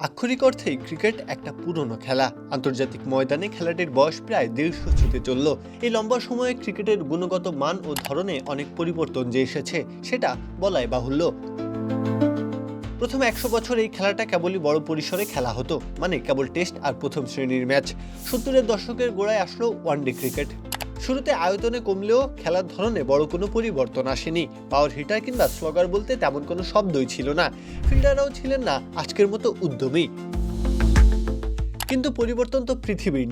আক্ষরিক অর্থেই ক্রিকেট একটা পুরনো খেলা। আন্তর্জাতিক ময়দানে খেলাটির বয়স প্রায় 150 ছুঁতে চলল। এই লম্বা সময়ে ক্রিকেটের গুণগত মান ও ধরনে অনেক পরিবর্তন যে এসেছে সেটা বলাই বাহুল্য। প্রথম 100 বছর এই খেলাটা কেবলই বড় পরিসরে খেলা হতো, মানে কেবল টেস্ট আর প্রথম শ্রেণীর ম্যাচ। 70-এর দশকের গোড়ায় আসলো ওয়ানডে ক্রিকেট। শুরুতে আয়তনে কমলেও খেলার ধরনে বড় কোনো পরিবর্তন আসেনি। পাওয়ার হিটার কিংবা স্লগার বলতে তেমন কোনো শব্দই ছিল না। ফিল্ডাররাও ছিলেন না আজকের মতো উদ্যমী। কিন্তু পরিবর্তন তো পৃথিবীর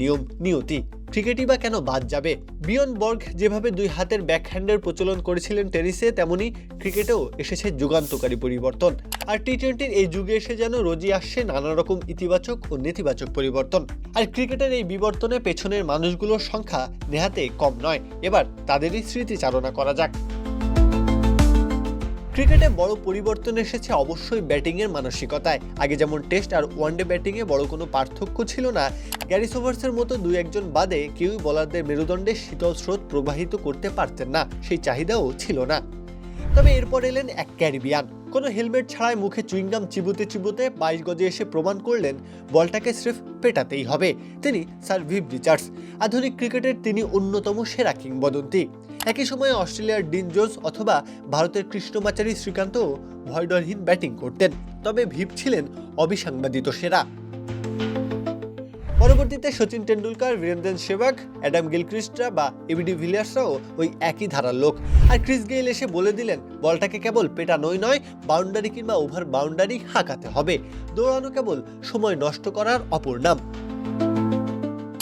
নিয়তি। ক্রিকেটই বা কেন বাদ যাবে? বিয়ন বর্গ যেভাবে দুই হাতের ব্যাকহ্যান্ডের প্রচলন করেছিলেন টেনিসে, তেমনি ক্রিকেটেও এসেছে যুগান্তকারী পরিবর্তন। আর টি-20-র এই যুগে এসে যেন রোজই আসছে নানা রকম ইতিবাচক ও নেতিবাচক পরিবর্তন। আর ক্রিকেটের এই বিবর্তনে পেছনের মানুষগুলোর সংখ্যা নেহাতে কম নয়। এবার তাদেরই স্মৃতিচারণা করা যাক। ক্রিকেটে বড় পরিবর্তন এসেছে অবশ্যই ব্যাটিংয়ের মানসিকতায়। আগে যেমন টেস্ট আর ওয়ানডে ব্যাটিংয়ে বড় কোনো পার্থক্য ছিল না। গ্যারি সোবার্সের মতো দুই একজন বাদে কেউই বোলারদের মেরুদণ্ডে শীতল স্রোত প্রবাহিত করতে পারতেন না, সেই চাহিদাও ছিল না। তবে এরপর এলেন এক ক্যারিবিয়ান। কোনো হেলমেট ছাড়াই মুখে চুইংগাম চিবুতে 22 গজে এসে প্রমাণ করলেন বলটাকে স্রেফ পেটাতেই হবে। তিনি স্যার ভিভ রিচার্ডস। আধুনিক ক্রিকেটের তিনি অন্যতম সেরা কিংবদন্তি। একই সময়ে অস্ট্রেলিয়ার ডিন জোন্স অথবা ভারতের কৃষ্ণমাচারী শ্রীকান্তও ভয়ডরহীন ব্যাটিং করতেন। তবে ভিভ ছিলেন অবিসংবাদিত সেরা। পরবর্তীতে সচিন টেন্ডুলকার, বীরেন্দ্র সেহবাগ, অ্যাডাম গিলক্রিস্টরা বা এবি ডিভিলিয়ার্সরাও ওই একই ধারার লোক। আর ক্রিস গেইল এসে বলে দিলেন বলটাকে কেবল পেটানোই নয়, বাউন্ডারি কিংবা ওভার বাউন্ডারি হাঁকাতে হবে। দৌড়ানো কেবল সময় নষ্ট করার অপর নাম।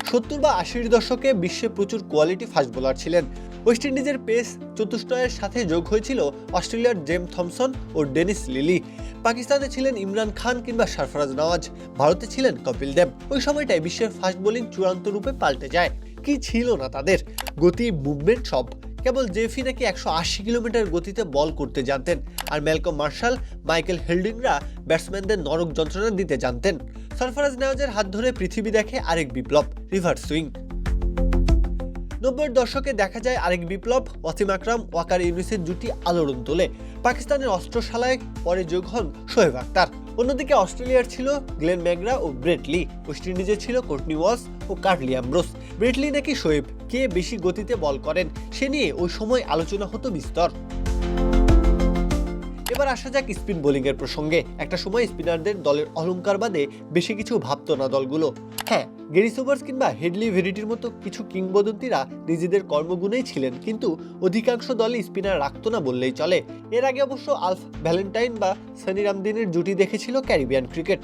70 বা 80-র দশকে বিশ্বে প্রচুর কোয়ালিটি ফাস্ট বোলার ছিলেন। ওয়েস্ট ইন্ডিজের পেস চতুষ্টয়ের সাথে যোগ হয়েছিল অস্ট্রেলিয়ার জেম থমসন ও ডেনিস লিলি। পাকিস্তানে ছিলেন ইমরান খান কিংবা সরফরাজ নওয়াজ। ভারতে ছিলেন কপিল দেব। ওই সময়টায় বিশ্বের ফাস্ট বোলিং চূড়ান্ত রূপে পাল্টে যায়। কি ছিল না তাদের? গতি, মুভমেন্ট সব। কেবল জেফি নাকি 180 কিলোমিটার গতিতে বল করতে জানতেন। আর ম্যালকম মার্শাল, মাইকেল হেলডিংরা ব্যাটসম্যানদের নরক যন্ত্রণা দিতে জানতেন। সরফরাজ নওয়াজের হাত ধরে পৃথিবী দেখে আরেক বিপ্লব, রিভার্স সুইং। 90-এর দশকে দেখা যায় আরেক বিপ্লব, ওয়াসিম আকরাম, ওয়াকার ইউনুসের জুটি আলোড়ন তোলে। পাকিস্তানের অস্ত্রশালায় পরে যোগ হন শোয়েব আখতার। অন্যদিকে অস্ট্রেলিয়ার ছিল গ্লেন ম্যাকগ্রা ও ব্রেট লি। ওয়েস্ট ইন্ডিজের ছিল কোর্টনি ওয়ালস ও কার্লি অ্যামব্রোস। ব্রেট লি নাকি শোয়েব, কে বেশি গতিতে বল করেন সে নিয়ে ওই সময় আলোচনা হতো বিস্তর। এবার আসা যাক স্পিন বোলিংয়ের প্রসঙ্গে। একটা সময় স্পিনারদের দলের অলংকার বাদে বেশি কিছু ভাবতো না দলগুলো। হ্যাঁ, গ্যারি সোবার্স কিংবা হেডলি ভেরিটির মতো কিছু কিংবদন্তিরা নিজেদের কর্মগুণেই ছিলেন, কিন্তু অধিকাংশ দলই স্পিনার রাখতো না বললেই চলে। এর আগে অবশ্য আলফ ভ্যালেন্টাইন বা সানি রামদিনের জুটি দেখেছিল ক্যারিবিয়ান ক্রিকেট।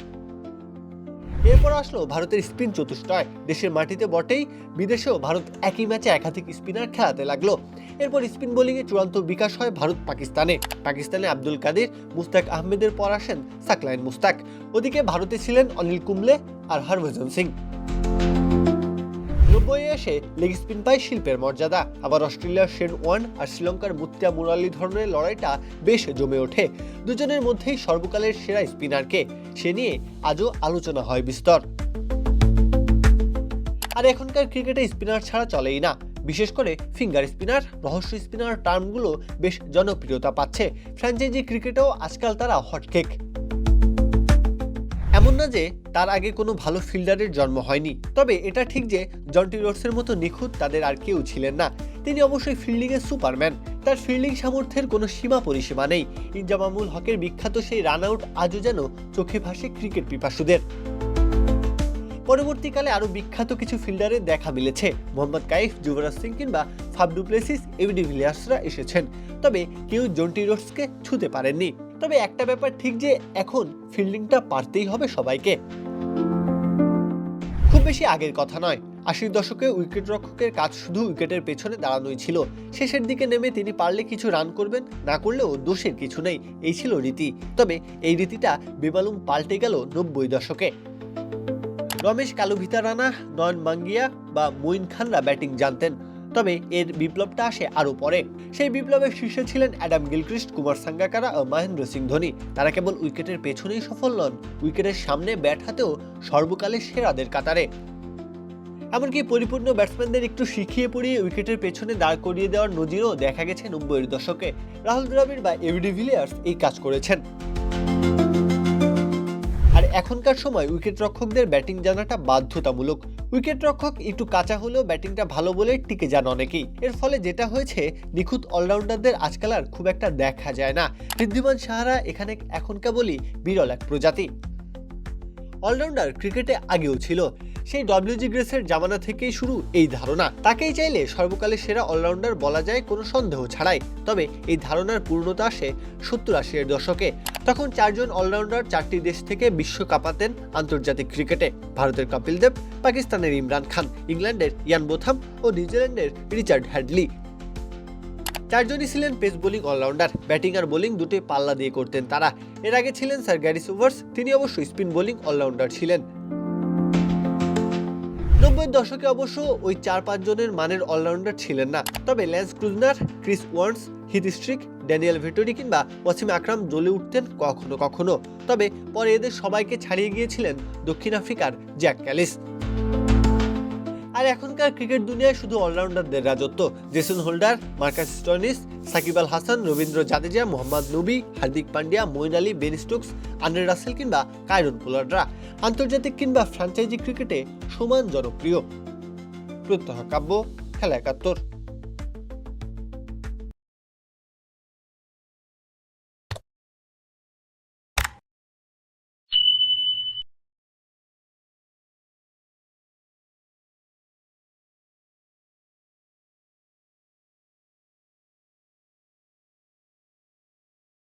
এরপর আসলো ভারতের স্পিন চতুষ্টয়। দেশের মাটিতে বটেই, বিদেশেও ভারত একই ম্যাচে একাধিক স্পিনার খেলাতে লাগলো। এরপর স্পিন বোলিংয়ে চূড়ান্ত বিকাশ হয় ভারত পাকিস্তানে আব্দুল কাদের, মুস্তাক আহমেদের পর আসেন সাকলাইন মুস্তাক। ওদিকে ভারতে ছিলেন অনিল কুম্বলে আর হরভজন সিং। 90-এ এসে লেগ স্পিন পায় শিল্পের মর্যাদা। আবার অস্ট্রেলিয়ার শেন ওয়ার্ন আর শ্রীলঙ্কার মুত্তিয়া মুরালি ধরনের লড়াইটা বেশ জমে ওঠে। দুজনের মধ্যেই সর্বকালের সেরা স্পিনারকে, সে নিয়ে আজও আলোচনা হয় বিস্তর। আর এখনকার ক্রিকেটে স্পিনার ছাড়া চলেই না। বিশেষ করে ফিঙ্গার স্পিনার, রহস্য স্পিনার টার্মগুলো বেশ জনপ্রিয়তা পাচ্ছে। ফ্র্যাঞ্চাইজি ক্রিকেটেও আজকাল তারা হটকেক। এমন না যে তার আগে কোনো ভালো ফিল্ডারের জন্ম হয়নি, তবে এটা ঠিক যে জন্টি রোডসের মতো নিখুঁত তাদের আর কেউ ছিলেন না। তিনি অবশ্যই ফিল্ডিংয়ের সুপারম্যান। তার ফিল্ডিং সামর্থ্যের কোনো সীমা পরিসীমা নেই। ইনজামামুল হকের বিখ্যাত সেই রান আউট আজও যেন চোখে ভাসে ক্রিকেট পিপাসুদের। পরবর্তীকালে আরও বিখ্যাত কিছু ফিল্ডারের দেখা মিলেছে। মোহাম্মদ কাইফ, যুবরাজ সিং কিংবা ফাফ ডু প্লেসিস, এবি ডিভিলিয়ার্সরা এসেছেন। তবে কেউ জন্টি রোডসকে ছুঁতে পারেননি। তবে একটা ব্যাপার ঠিক যে এখন ফিল্ডিংটা পারতেই হবে সবাইকে। খুব বেশি আগের কথা নয়, 80-র দশকে উইকেট রক্ষকের কাজ শুধু উইকেটের পেছনে দাঁড়ানোই ছিল। শেষের দিকে নেমে তিনি পারলে কিছু রান করবেন, না করলেও দোষের কিছু নেই, এই ছিল রীতি। তবে এই রীতিটা বেমালুম পাল্টে গেল 90 দশকে। রমেশ কালুভিতা রানা, নয়ন মাঙ্গিয়া বা মঈন খানরা ব্যাটিং জানতেন। তবে এর বিপ্লবটা আসে আরও পরে। সেই বিপ্লবের শীর্ষে ছিলেন অ্যাডাম গিলক্রিস্ট, কুমার সাঙ্গাকারা ও মহেন্দ্র সিং ধোনি। তারা কেবল উইকেটের পেছনেই সফল নন, উইকেটের সামনে ব্যাট হাতেও সর্বকালের সেরাদের কাতারে। এমনকি পরিপূর্ণ ব্যাটসম্যানদের একটু শিখিয়ে পড়িয়ে উইকেটের পেছনে দাঁড় করিয়ে দেওয়ার নজিরও দেখা গেছে 90-এর দশকে। রাহুল দ্রাবিড় বা এবি ডিভিলিয়ার্স এই কাজ করেছেন। এখনকার সময় উইকেটরক্ষকদের ব্যাটিং জানাটা বাধ্যতামূলক। উইকেটরক্ষক একটু কাঁচা হলেও ব্যাটিংটা ভালো বলে টিকে যান অনেকেই। এর ফলে যেটা হয়েছে, নিখুঁত অলরাউন্ডারদের আজকাল আর খুব একটা দেখা যায় না। ঋদ্ধিমান সাহারা এখানে এখন কেবলই বিরল এক প্রজাতি। অলরাউন্ডার ক্রিকেটে আগেও ছিল, সেই ডব্লিউজি গ্রেসের জামানা থেকেই শুরু এই ধারণা। তাকেই চাইলে সর্বকালের সেরা অলরাউন্ডার বলা যায় কোনো সন্দেহ ছাড়াই। তবে এই ধারণার পূর্ণতা আসে 70-80 এর দশকে। তখন 4 জন অলরাউন্ডার 4টি দেশ থেকে বিশ্ব কাঁপাতেন আন্তর্জাতিক ক্রিকেটে। ভারতের কপিল দেব, পাকিস্তানের ইমরান খান, ইংল্যান্ডের ইয়ান বোথাম ও নিউজিল্যান্ডের রিচার্ড হ্যাডলি। 4 জনই ছিলেন পেস বোলিং অলরাউন্ডার। ব্যাটিং আর বোলিং দুটোই পাল্লা দিয়ে করতেন তারা। এর আগে ছিলেন স্যার গ্যারি সোবার্স, তিনি অবশ্য স্পিন বোলিং অলরাউন্ডার ছিলেন। 90-এর দশকে অবশ্য ওই 4-5 জনের মানের অলরাউন্ডার ছিলেন না। তবে Lance Klusener, Chris Warnes, Heath Streak, Daniel Vettori কিংবা ওয়াসিম আকরাম জ্বলে উঠতেন কখনো কখনো। তবে পরে এদের সবাইকে ছাড়িয়ে গিয়েছিলেন দক্ষিণ আফ্রিকার জ্যাক ক্যালিস। আর এখনকার ক্রিকেট দুনিয়ায় শুধু অলরাউন্ডারদের রাজত্ব। Jason Holder, Marcus Stoinis, Shakib Al Hasan, Ravindra Jadeja, Mohammad Nabi, Hardik Pandya, Moeen Ali, Ben Stokes, Andre Russell কিংবা কায়রন পোলার্ডরা আন্তর্জাতিক কিংবা ফ্র্যাঞ্চাইজি ক্রিকেটে সমান জনপ্রিয়। প্রত্যহ কাব্য, খেলা 71।